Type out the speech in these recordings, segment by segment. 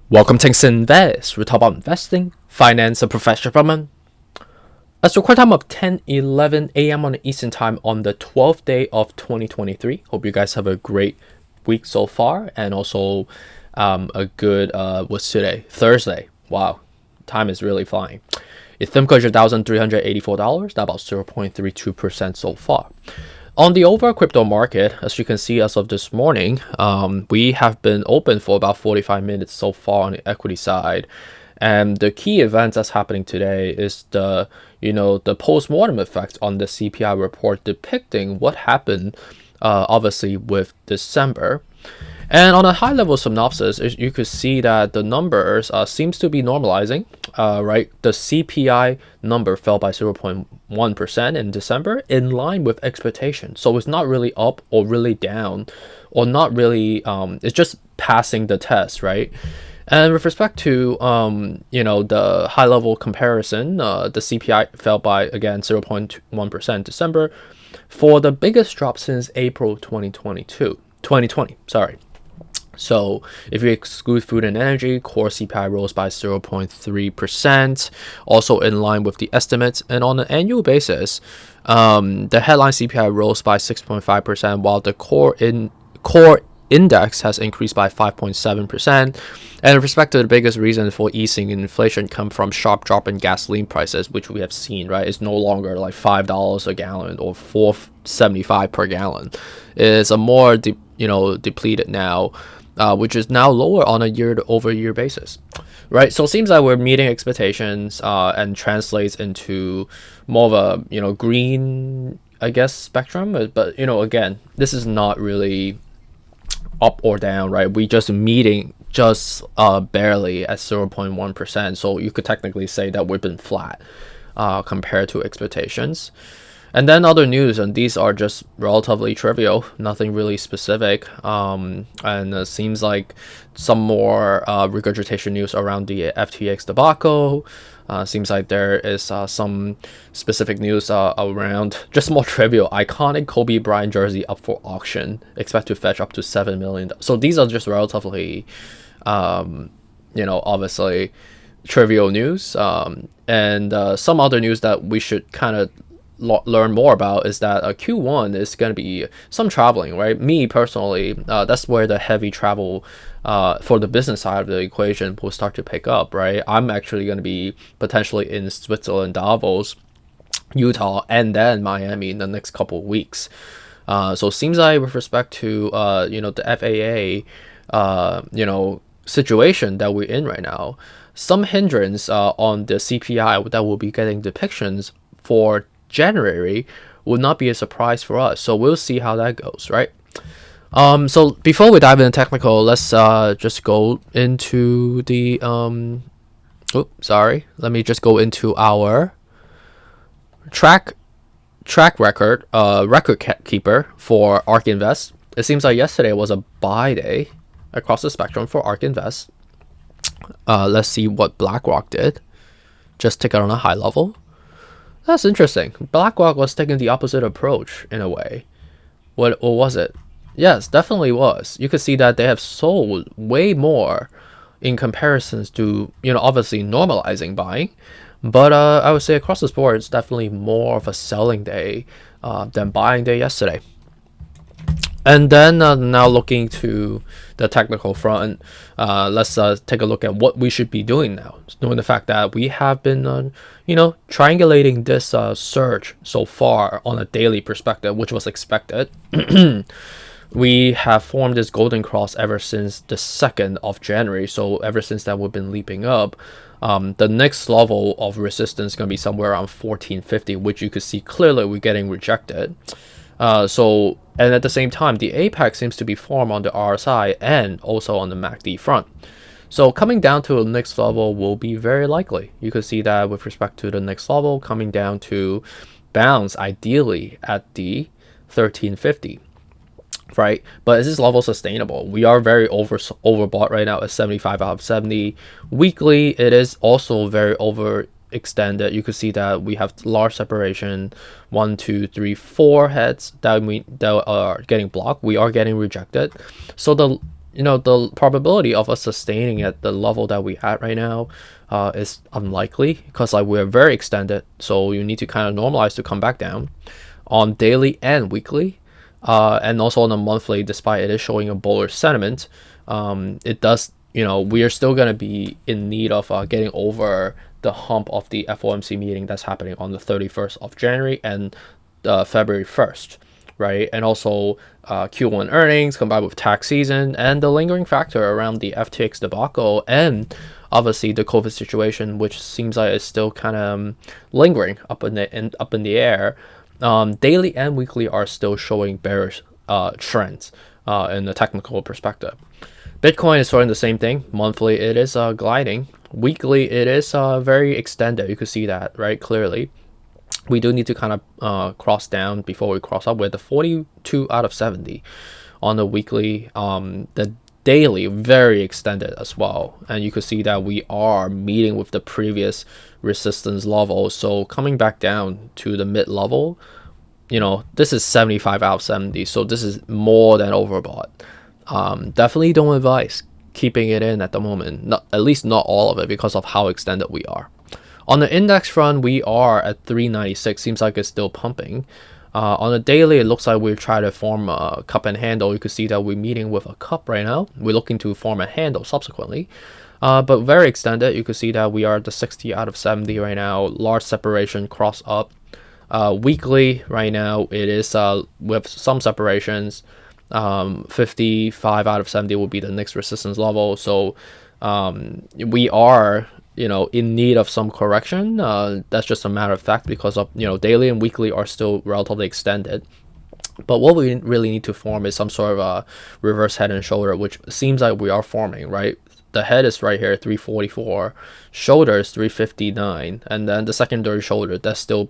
Welcome to Invest. We talk about investing, finance, and professional development. It's record time of 10:11 a.m. on the Eastern Time on the 12th day of 2023. Hope you guys have a great week so far, and also a good what's today? Thursday. Wow, time is really flying. Ethereum closed $1,384, down about 0.32% so far. On the overall crypto market, as you can see as of this morning, we have been open for about 45 minutes so far on the equity side. And the key event that's happening today is the post-mortem effect on the CPI report depicting what happened, obviously, with December. And on a high-level synopsis, you could see that the numbers seems to be normalizing, right? The CPI number fell by 0.1% in December, in line with expectation. So it's not really up or really down, or not really. It's just passing the test, right? And with respect to the high-level comparison, the CPI fell by again 0.1% December, for the biggest drop since April 2020. Sorry. So if you exclude food and energy, core CPI rose by 0.3%, also in line with the estimates. And on an annual basis, the headline CPI rose by 6.5%, while the core index has increased by 5.7%. And with respect to the biggest reason for easing in inflation come from sharp drop in gasoline prices, which we have seen, right? It's no longer like $5 a gallon or $4.75 per gallon. It's a more depleted now, which is now lower on a year-over-year basis, right? So it seems like we're meeting expectations, and translates into more of a green, I guess, spectrum. But again, this is not really up or down, right? We just meeting just barely at 0.1%. So you could technically say that we've been flat compared to expectations. And then other news, and these are just relatively trivial, nothing really specific. And it seems like some more regurgitation news around the FTX debacle. Seems like there is some specific news around just more trivial. Iconic Kobe Bryant jersey up for auction, expect to fetch up to $7 million. So these are just relatively, obviously trivial news. And some other news that we should kind of learn more about is that Q1 is going to be some traveling, right? Me personally, that's where the heavy travel for the business side of the equation will start to pick up, right? I'm actually going to be potentially in Switzerland, Davos, Utah, and then Miami in the next couple of weeks. So it seems like with respect to the FAA situation that we're in right now, some hindrance on the CPI that will be getting depictions for January would not be a surprise for us. So we'll see how that goes, right? So before we dive into technical, let's just go into the let me just go into our track record keeper for ARK Invest. It seems like yesterday was a buy day across the spectrum for ARK Invest. Let's see what BlackRock did. Just take it on a high level. That's interesting. BlackRock was taking the opposite approach in a way. What was it? Yes, definitely was. You could see that they have sold way more in comparisons to, obviously normalizing buying. But I would say across the board, it's definitely more of a selling day than buying day yesterday. And then now looking to the technical front, let's take a look at what we should be doing now, knowing the fact that we have been, triangulating this surge so far on a daily perspective, which was expected. We have formed this golden cross ever since the 2nd of January. So ever since that, we've been leaping up. The next level of resistance is going to be somewhere around 1450, which you could see clearly we're getting rejected. And at the same time, the APEX seems to be formed on the RSI and also on the MACD front. So coming down to the next level will be very likely. You could see that with respect to the next level, coming down to bounce ideally at the 1350, right? But is this level sustainable? We are very overbought right now at 75 out of 70. Weekly, it is also very extended. You could see that we have large separation, 1 2 3 4 heads that are getting blocked. We are getting rejected. So the the probability of us sustaining at the level that we at right now is unlikely, because like we're very extended, so you need to kind of normalize to come back down on daily and weekly, and also on a monthly. Despite it is showing a bullish sentiment, it does, we are still going to be in need of getting over the hump of the FOMC meeting that's happening on the 31st of January and February 1st, right? And also Q1 earnings combined with tax season and the lingering factor around the FTX debacle, and obviously the COVID situation, which seems like it's still kind of lingering up in the air. Daily and weekly are still showing bearish trends in the technical perspective. Bitcoin is sort of the same thing. Monthly, it is gliding. Weekly, it is very extended. You can see that, right, clearly. We do need to kind of cross down before we cross up with the 42 out of 70 on the weekly. The daily, very extended as well. And you can see that we are meeting with the previous resistance level. So coming back down to the mid level, this is 75 out of 70. So this is more than overbought. Definitely don't advise keeping it in at the moment, at least not all of it, because of how extended we are. On the index front, we are at 396. Seems like it's still pumping. On the daily, it looks like we're trying to form a cup and handle. You can see that we're meeting with a cup right now. We're looking to form a handle subsequently. But very extended. You can see that we are at the 60 out of 70 right now. Large separation cross up. Weekly right now, it is with some separations. 55 out of 70 will be the next resistance level. So we are in need of some correction. That's just a matter of fact, because of daily and weekly are still relatively extended. But what we really need to form is some sort of a reverse head and shoulder, which seems like we are forming, right? The head is right here, 344, shoulder is 359, and then the secondary shoulder that's still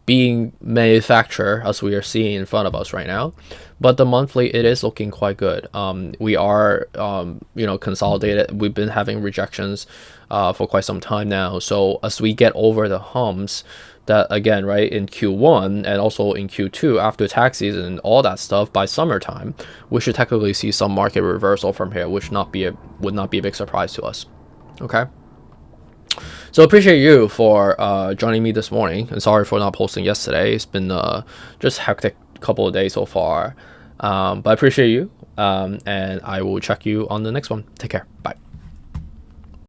being manufactured, as we are seeing in front of us right now. But the monthly, it is looking quite good. We are consolidated. We've been having rejections for quite some time now. So as we get over the humps, that again, right, in Q1 and also in Q2 after tax season and all that stuff, by summertime, we should technically see some market reversal from here, which would not be a big surprise to us. Okay. So appreciate you for joining me this morning, and sorry for not posting yesterday. It's been just hectic couple of days so far, but I appreciate you, and I will check you on the next one. Take care. Bye.